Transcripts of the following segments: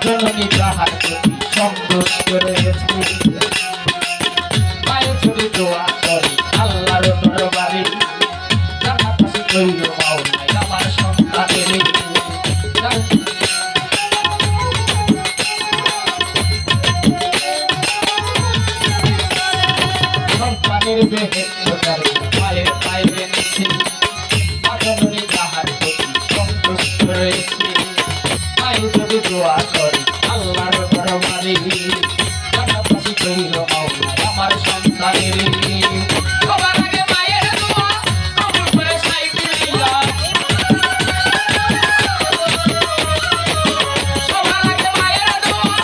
জননী তাহার প্রতি সন্তোষ করেছি মায়ের ছবি দোয়া করি আল্লাহর দরবারে জান্নাতবাসী কইল মাওলাই আমার সন্তানের সন্তানের বেহেশত করে মায়ের পাইবে নিছি মা জননী তাহার প্রতি সন্তোষ করেছি মায়ের ছবি দোয়া করি আল্লাহর দরবারে জান্নাতবাসী কইল মাওলাই আমার সন্তানের সবার আগে মায়ের দোয়া কবুল করে সাইকুল্লাহ সবার আগে মায়ের দোয়া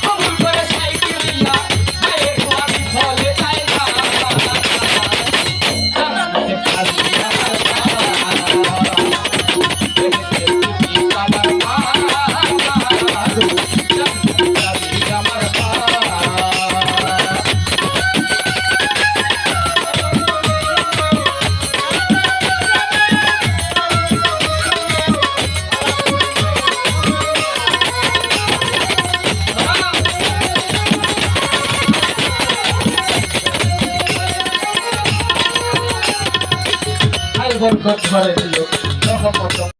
কবুল করে সাইকুল্লাহ মায়ের দোয়া বিফলে যায় না জান্নাতে খালি আমার বরকত ভরে দিল রহমত